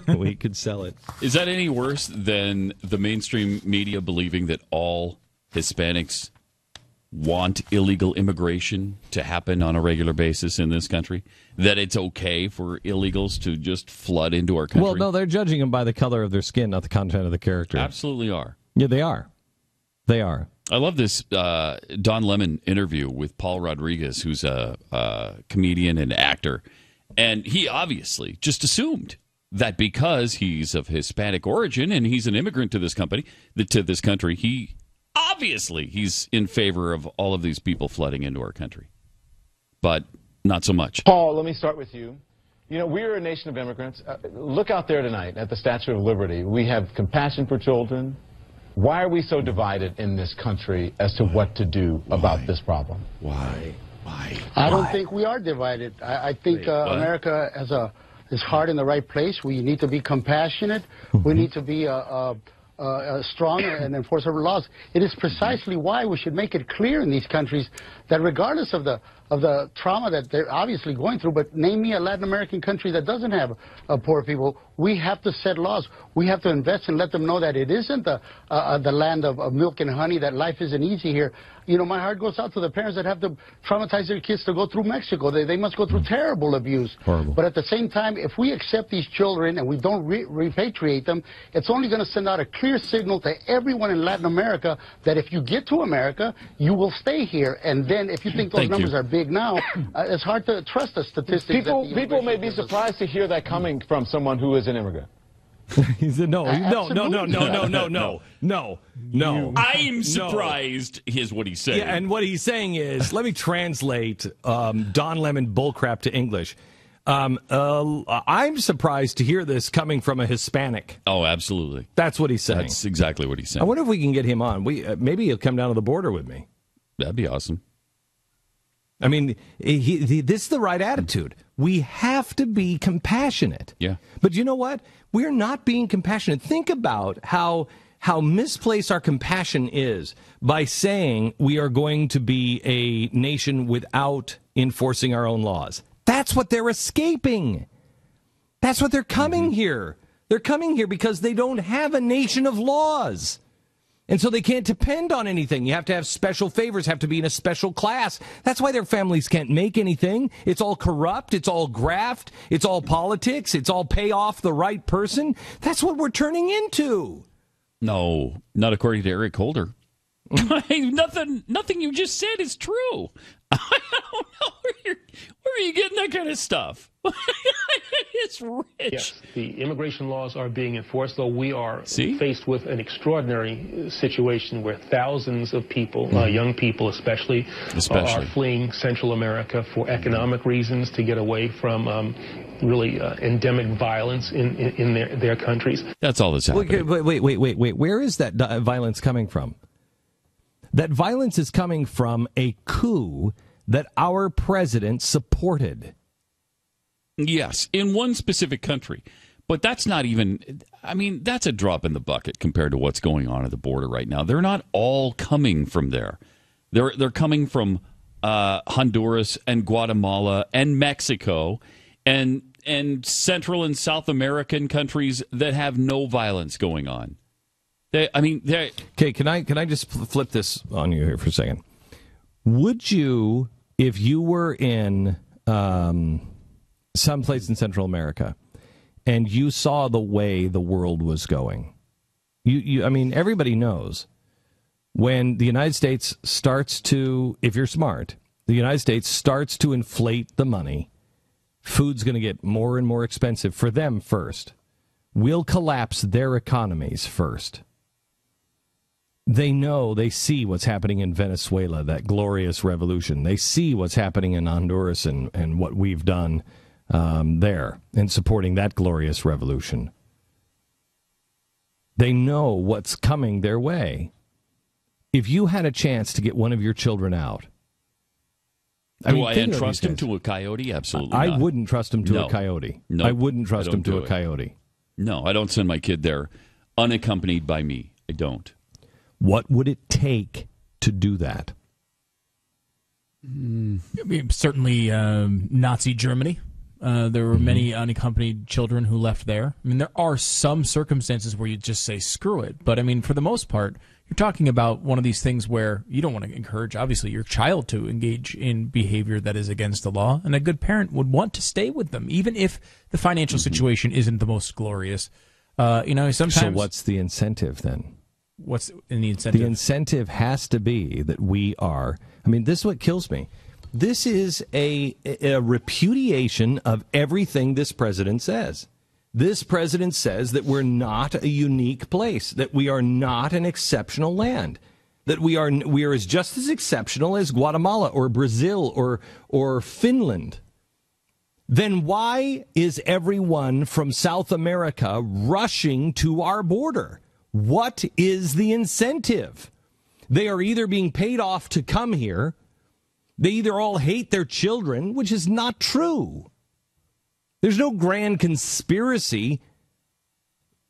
We could sell it. Is that any worse than the mainstream media believing that all Hispanics want illegal immigration to happen on a regular basis in this country? That it's okay for illegals to just flood into our country? Well, no, they're judging them by the color of their skin, not the content of the character. Absolutely are. Yeah, they are. They are. I love this Don Lemon interview with Paul Rodriguez, who's a comedian and actor. And he obviously just assumed that because he's of Hispanic origin and he's an immigrant to this country, he's in favor of all of these people flooding into our country. But not so much. Paul, let me start with you. You know, we're a nation of immigrants. Look out there tonight at the Statue of Liberty. We have compassion for children. Why are we so divided in this country as to what to do about this problem? Why? I don't think we are divided. I think America is hard in the right place. We need to be compassionate. We need to be strong and enforce our laws. It is precisely why we should make it clear in these countries that regardless of the trauma that they're obviously going through, but name me a Latin American country that doesn't have poor people, we have to set laws. We have to invest and let them know that it isn't the land of milk and honey, that life isn't easy here. You know, my heart goes out to the parents that have to traumatize their kids to go through Mexico. They must go through terrible abuse. Horrible. But at the same time, if we accept these children and we don't repatriate them, it's only going to send out a clear signal to everyone in Latin America that if you get to America, you will stay here. And then if you think those numbers are big now, it's hard to trust the statistics. People may be surprised to hear that coming from someone who is an immigrant. He said, no. I'm surprised, is what he's saying. Yeah, and what he's saying is, let me translate Don Lemon bullcrap to English. I'm surprised to hear this coming from a Hispanic. Oh, absolutely. That's what he's saying. That's exactly what he's saying. I wonder if we can get him on. Maybe he'll come down to the border with me. That'd be awesome. I mean, this is the right attitude. We have to be compassionate. Yeah. But you know what? We're not being compassionate. Think about how misplaced our compassion is by saying we are going to be a nation without enforcing our own laws. That's what they're escaping. That's what they're coming here. They're coming here because they don't have a nation of laws. And so they can't depend on anything. You have to have special favors, have to be in a special class. That's why their families can't make anything. It's all corrupt. It's all graft. It's all politics. It's all pay off the right person. That's what we're turning into. No, not according to Eric Holder. Nothing you just said is true. I don't know where are you getting that kind of stuff? It's rich. Yes, the immigration laws are being enforced, though we are faced with an extraordinary situation where thousands of people, young people especially, are fleeing Central America for economic reasons to get away from really endemic violence in their countries. That's all that's happening. Wait. Where is that violence coming from? That violence is coming from a coup that our president supported. Yes, in one specific country. But that's not even, I mean, that's a drop in the bucket compared to what's going on at the border right now. They're not all coming from there. They're coming from Honduras and Guatemala and Mexico and Central and South American countries that have no violence going on. Okay, can I just flip this on you here for a second? Would you, if you were in someplace in Central America and you saw the way the world was going, I mean, everybody knows when the United States starts to, if you're smart, the United States starts to inflate the money, food's going to get more and more expensive for them first. We'll collapse their economies first. They know, they see what's happening in Venezuela, that glorious revolution. They see what's happening in Honduras and what we've done there in supporting that glorious revolution. They know what's coming their way. If you had a chance to get one of your children out, do I entrust him to a coyote? Absolutely not. I wouldn't trust him to a coyote. No, I wouldn't trust him to a coyote. No, I don't send my kid there unaccompanied by me. I don't. What would it take to do that? Certainly Nazi Germany. There were many unaccompanied children who left there. I mean, there are some circumstances where you just say, screw it. But, I mean, for the most part, you're talking about one of these things where you don't want to encourage, obviously, your child to engage in behavior that is against the law. And a good parent would want to stay with them, even if the financial situation isn't the most glorious. Sometimes. So what's the incentive then? What's in the incentive? The incentive has to be that we are. I mean, this is what kills me. This is a repudiation of everything this president says. This president says that we're not a unique place, that we are not an exceptional land, that we are as just as exceptional as Guatemala or Brazil or Finland. Then why is everyone from South America rushing to our border? What is the incentive? They are either being paid off to come here. They either all hate their children, which is not true. There's no grand conspiracy.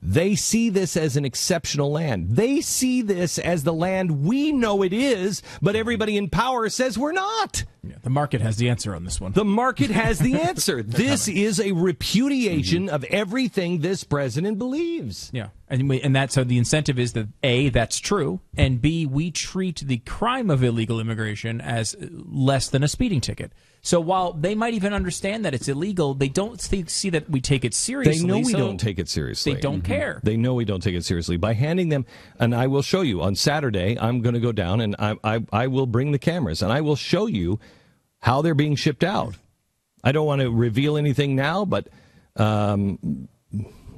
They see this as an exceptional land. They see this as the land we know it is, but everybody in power says we're not. Yeah, the market has the answer on this one. The market has the answer. This is a repudiation of everything this president believes. Yeah, and that's how the incentive is that, A, that's true, and B, we treat the crime of illegal immigration as less than a speeding ticket. So while they might even understand that it's illegal, they don't see that we take it seriously. They know we don't take it seriously. They don't care. They know we don't take it seriously. By handing them, and I will show you, on Saturday, I'm going to go down and I will bring the cameras, and I will show you how they're being shipped out. I don't want to reveal anything now, but I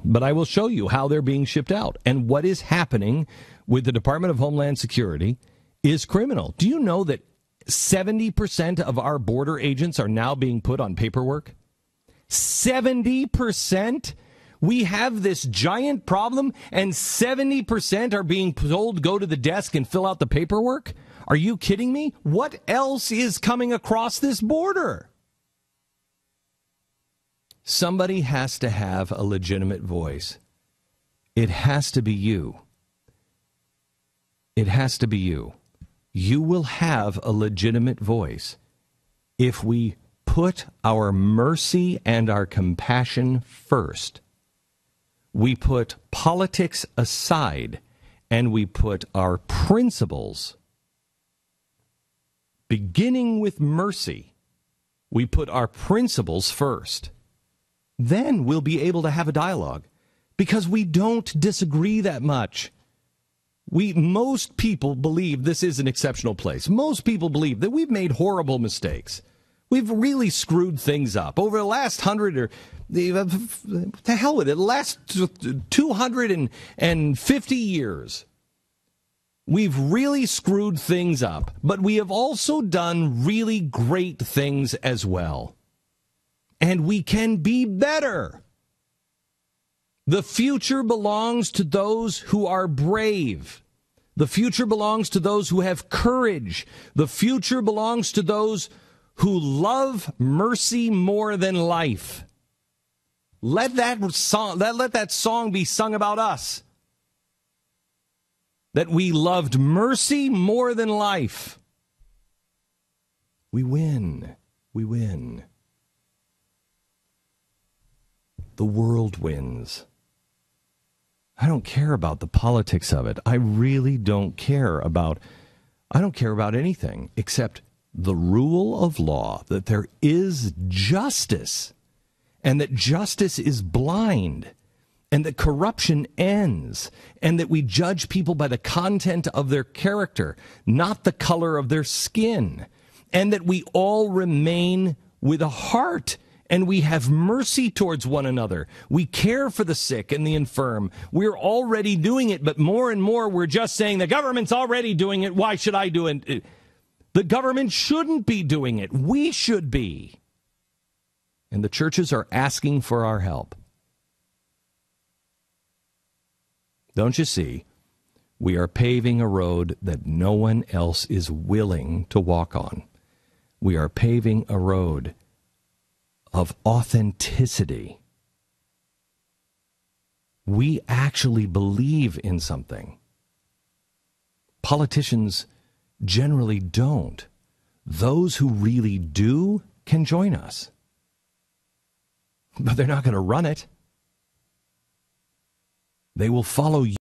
will show you how they're being shipped out. And what is happening with the Department of Homeland Security is criminal. Do you know that 70% of our border agents are now being put on paperwork? 70%? We have this giant problem, and 70% are being told go to the desk and fill out the paperwork? Are you kidding me? What else is coming across this border? Somebody has to have a legitimate voice. It has to be you. It has to be you. You will have a legitimate voice if we put our mercy and our compassion first. We put politics aside and we put our principles, beginning with mercy, we put our principles first. Then we'll be able to have a dialogue because we don't disagree that much. Most people believe this is an exceptional place. Most people believe that we've made horrible mistakes. We've really screwed things up over the last 100 or the hell with it, the last 250 years. We've really screwed things up, but we have also done really great things as well. And we can be better. The future belongs to those who are brave. The future belongs to those who have courage. The future belongs to those who love mercy more than life. Let that song be sung about us. That we loved mercy more than life. We win. We win. The world wins. I don't care about the politics of it. I really don't care about anything except the rule of law, that there is justice, and that justice is blind, and that corruption ends, and that we judge people by the content of their character, not the color of their skin, and that we all remain with a heart. And we have mercy towards one another. We care for the sick and the infirm. We're already doing it, but more and more we're just saying the government's already doing it. Why should I do it? The government shouldn't be doing it. We should be. And the churches are asking for our help. Don't you see? We are paving a road that no one else is willing to walk on. We are paving a road of authenticity. We actually believe in something. Politicians generally don't. Those who really do can join us. but they're not going to run it. They will follow you.